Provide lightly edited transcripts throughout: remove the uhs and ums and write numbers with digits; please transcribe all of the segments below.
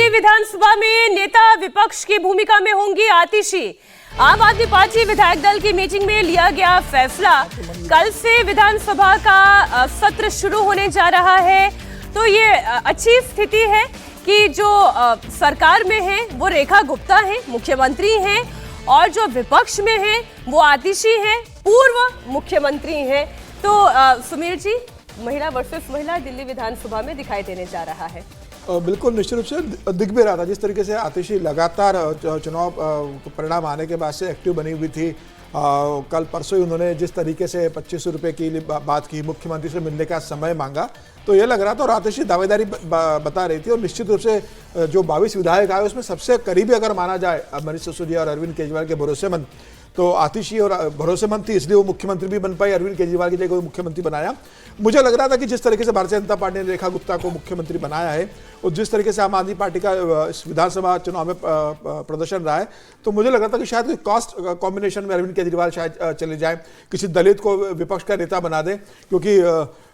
दिल्ली विधानसभा में नेता विपक्ष की भूमिका में होंगी आतिशी। आम आदमी पार्टी विधायक दल की मीटिंग में लिया गया फैसला। कल से विधानसभा का सत्र शुरू होने जा रहा है, तो ये अच्छी स्थिति है कि जो सरकार में है वो रेखा गुप्ता है, मुख्यमंत्री हैं, और जो विपक्ष में है वो आतिशी हैं, पूर्व मुख्यमंत्री हैं। तो सुमीर जी, महिला वर्सेस महिला दिल्ली विधानसभा में दिखाई देने जा रहा है। बिल्कुल निश्चित रूप से दिख भी रहा था। जिस तरीके से आतिशी लगातार चुनाव परिणाम आने के बाद से एक्टिव बनी हुई थी। कल परसों ही उन्होंने जिस तरीके से 2500 रुपये की बात की, मुख्यमंत्री से मिलने का समय मांगा, तो ये लग रहा था। और आतिशी दावेदारी बता रही थी। और निश्चित रूप से जो 22 विधायक आए उसमें सबसे करीबी अगर माना जाए मनीष सिसोदिया और अरविंद केजरीवाल के भरोसेमंद, तो आतिशी और भरोसेमंद थी, इसलिए वो मुख्यमंत्री भी बन पाई। अरविंद केजरीवाल की जगह को मुख्यमंत्री बनाया। मुझे लग रहा था कि जिस तरीके से भारतीय जनता पार्टी ने रेखा गुप्ता को मुख्यमंत्री बनाया है और जिस तरीके से आम आदमी पार्टी का इस विधानसभा चुनाव में प्रदर्शन रहा है, तो मुझे लग रहा था कि शायद कॉस्ट कॉम्बिनेशन में अरविंद केजरीवाल शायद चले जाए, किसी दलित को विपक्ष का नेता बना दे। क्योंकि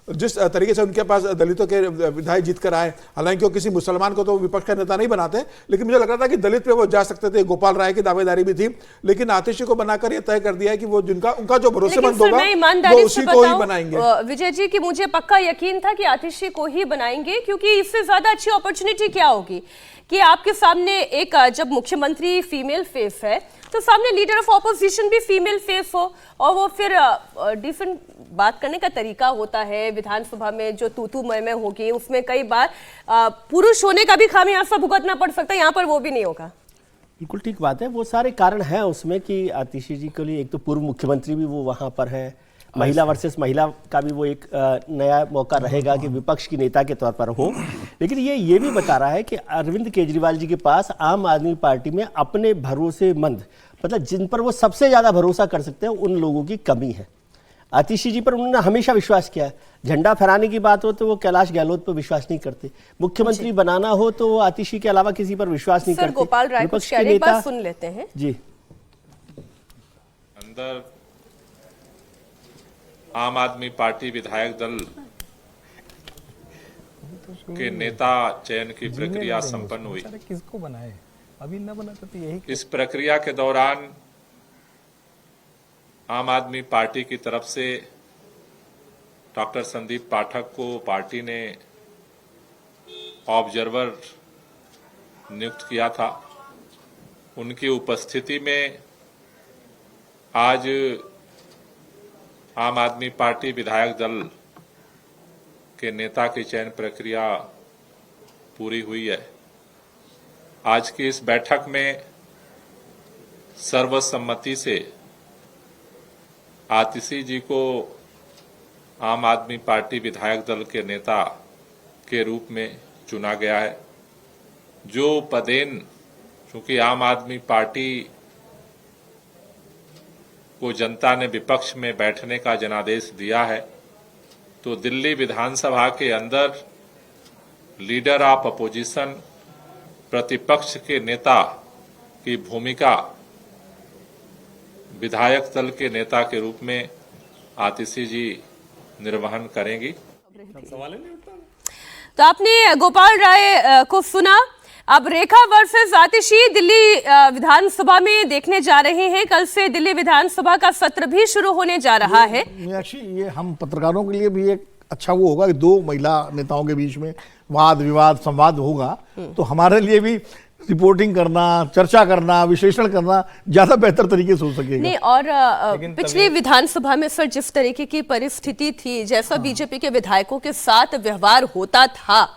जिस तरीके से उनके पास दलितों के विधायक जीत कर आए, हालांकि वो किसी मुसलमान को तो विपक्ष का नेता नहीं बनाते, लेकिन मुझे लग रहा था कि दलित पे वो जा सकते थे। गोपाल राय की दावेदारी भी थी, लेकिन आतिशी को बनाकर ये तय कर दिया है कि वो जिनका उनका जो भरोसेमंद होगा वो उसी को ही बनाएंगे। विजय जी, कि मुझे पक्का यकीन था कि आतिशी को ही बनाएंगे, क्योंकि इससे ज्यादा अच्छी अपॉर्चुनिटी क्या होगी कि आपके सामने एक, जब मुख्यमंत्री फीमेल फेस है तो सामने लीडर ऑफ ऑपोजिशन भी फीमेल फेस हो, और वो फिर डिफरेंट बात करने का तरीका होता है। विधानसभा में जो तू मैं होगी उसमें कई बार पुरुष होने का भी खामियाजा भुगतना पड़ सकता है, यहाँ पर वो भी नहीं होगा। बिल्कुल ठीक बात है। वो सारे कारण हैं उसमें कि आतिशी जी के लिए एक तो पूर्व मुख्यमंत्री भी वो वहाँ पर है, महिला वर्सेस महिला का भी वो एक नया मौका रहेगा कि विपक्ष की नेता के तौर पर हो। लेकिन ये भी बता रहा है कि अरविंद केजरीवाल जी के पास आम आदमी पार्टी में अपने भरोसेमंद, मतलब जिन पर वो सबसे ज्यादा भरोसा कर सकते हैं, उन लोगों की कमी है। आतिशी जी पर उन्होंने हमेशा विश्वास किया है। झंडा फहराने की बात हो तो वो कैलाश गहलोत पर विश्वास नहीं करते, मुख्यमंत्री बनाना हो तो वो आतिशी के अलावा किसी पर विश्वास नहीं करते। गोपाल राय विपक्ष के नेता सुन लेते हैं जी। अंदर आम आदमी पार्टी विधायक दल के नेता चयन की प्रक्रिया संपन्न हुई। किसको बनाए? अभी न बना तो यही। इस प्रक्रिया के दौरान आम आदमी पार्टी की तरफ से डॉक्टर संदीप पाठक को पार्टी ने ऑब्जर्वर नियुक्त किया था। उनकी उपस्थिति में आज आम आदमी पार्टी विधायक दल के नेता की चयन प्रक्रिया पूरी हुई है। आज की इस बैठक में सर्वसम्मति से आतिशी जी को आम आदमी पार्टी विधायक दल के नेता के रूप में चुना गया है। जो पदेन, चूंकि आम आदमी पार्टी को जनता ने विपक्ष में बैठने का जनादेश दिया है, तो दिल्ली विधानसभा के अंदर लीडर ऑफ अपोजिशन, प्रतिपक्ष के नेता की भूमिका विधायक दल के नेता के रूप में आतिशी जी निर्वहन करेंगी। तो आपने गोपाल राय को सुना। अब रेखा वर्सेस आतिशी दिल्ली विधानसभा में देखने जा रहे हैं। कल से दिल्ली विधानसभा का सत्र भी शुरू होने जा रहा है। मीनाक्षी, ये हम पत्रकारों के लिए भी एक अच्छा वो होगा कि दो महिला नेताओं के बीच में वाद विवाद संवाद होगा, तो हमारे लिए भी रिपोर्टिंग करना, चर्चा करना, विश्लेषण करना ज्यादा बेहतर तरीके से हो सकेगा। नहीं, और पिछली विधानसभा में सर जिस तरीके की परिस्थिति थी, जैसा बीजेपी के विधायकों के साथ व्यवहार होता था,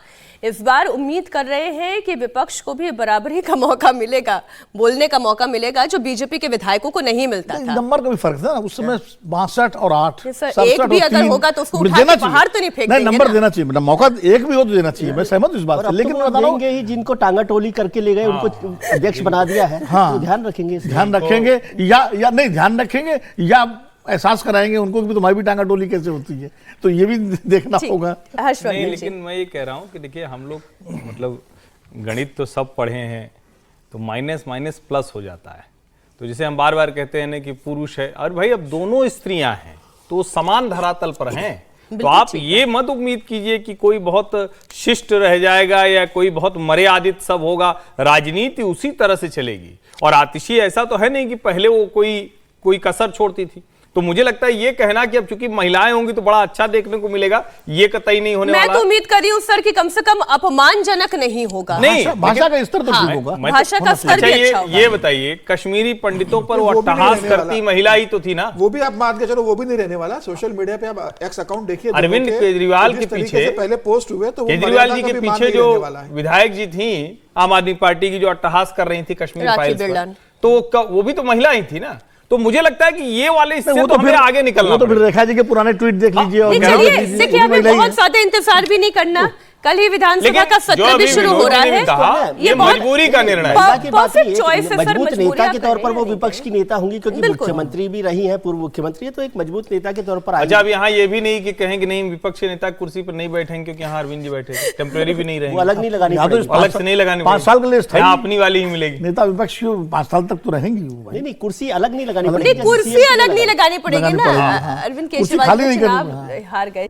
इस बार उम्मीद कर रहे हैं कि विपक्ष को भी बराबरी का मौका मिलेगा, बोलने का मौका मिलेगा, जो बीजेपी के विधायकों को नहीं मिलता था। नंबर का भी फर्क था ना उस समय, 62 और 8। एक भी अगर होगा तो उसको उठा के बाहर तो नहीं फेंक देंगे। नंबर देना चाहिए, मौका एक भी हो तो देना चाहिए। मैं सहमत इस बात से, लेकिन मैं बता रहा हूं ही जिनको टांगा टोली करके ले गए उनको अध्यक्ष बना दिया है। हाँ, ध्यान रखेंगे या नहीं ध्यान रखेंगे या एहसास कराएंगे उनको कि तुम्हारी भी टांगा टोली कैसे होती है, तो ये भी देखना होगा। नहीं, लेकिन मैं ये कह रहा हूँ कि देखिए, हम लोग मतलब गणित तो सब पढ़े हैं, तो माइनस माइनस प्लस हो जाता है। तो जैसे हम बार बार कहते हैं ना कि पुरुष है, और भाई अब दोनों स्त्रियां हैं तो समान धरातल पर हैं, तो आप ये मत उम्मीद कीजिए कि कोई बहुत शिष्ट रह जाएगा या कोई बहुत मर्यादित सब होगा। राजनीति उसी तरह से चलेगी। और आतिशी ऐसा तो है नहीं कि पहले वो कोई कसर छोड़ती थी। तो मुझे लगता है ये कहना कि अब चूंकि महिलाएं होंगी तो बड़ा अच्छा देखने को मिलेगा, ये कतई नहीं होने वाला। मैं तो उम्मीद कर रही हूँ सर कि कम से कम अपमानजनक नहीं होगा। नहीं, भाषा का स्तर तो ठीक होगा। भाषा का स्तर भी अच्छा होगा। ये बताइए, कश्मीरी पंडितों पर वो वो भी नहीं अट्टहास रहने करती वाला। महिला ही तो थी ना। वो भी आप मान के चलो, वो भी नहीं रहने वाला। सोशल मीडिया पे आप एक्स अकाउंट देखिए, अरविंद दोनों केजरीवाल जिस के तरीके पीछे से पहले पोस्ट हुए, तो वो केजरीवाल जी मर्यादा के का भी मान पीछे नहीं जो रहने वाला है। विधायक जी थी आम आदमी पार्टी की, जो अट्टहास कर रही थी कश्मीर राखी फाइल्स पर, बिरलान। तो वो भी तो महिला ही थी ना। तो मुझे लगता है कि ये वाले इससे वो तो हमें आगे निकलना वो तो फिर पड़ेगा। रेखा जी के पुराने ट्वीट देख लीजिए और नहीं, क्या चलिए देख लीजिए, देखिए, वो हमें महिला ही बहुत है। ज्यादा इंतजार भी नहीं करना। कल ही विधानसभा लेकिन का जो सत्र अभी भी शुरू हो विनोद रहा जी ने है। कहा, ये बहुत मजबूरी का निर्णय है। महिला की बात perfect ये है choice कि है सर, मजबूत नेता मजबूरियां के तौर पर करें वो या नहीं विपक्ष की करें। नेता होंगी, क्योंकि बिल्कुल। मुख्यमंत्री भी रही हैं, पूर्व मुख्यमंत्री है, तो एक मजबूत नेता के तौर पर अच्छा, अब आएंगी। यहाँ ये भी नहीं कि कहेंगे नहीं विपक्ष के नेता कुर्सी पर नहीं बैठेंगे क्योंकि यहाँ अरविंद जी बैठे थे, टेम्परेरी भी नहीं वो रहेंगे, अलग नहीं लगानी यहाँ तो पड़ेगी। अलग से नहीं लगानी 5 साल के लिए स्थायी यहाँ अपनी वाली ही मिलेगी। नेता विपक्ष की 5 साल तक तो रहेंगी वो भाई। नहीं नहीं, कुर्सी अलग नहीं लगानी नहीं, पड़ेगी। कुर्सी अलग नहीं लगानी पड़ेगी लगानी ना। पड़ेगी, हाँ। अरविंद कुर्सी केजरीवाल खाली जी नहीं करनी, चुनाव हार गए।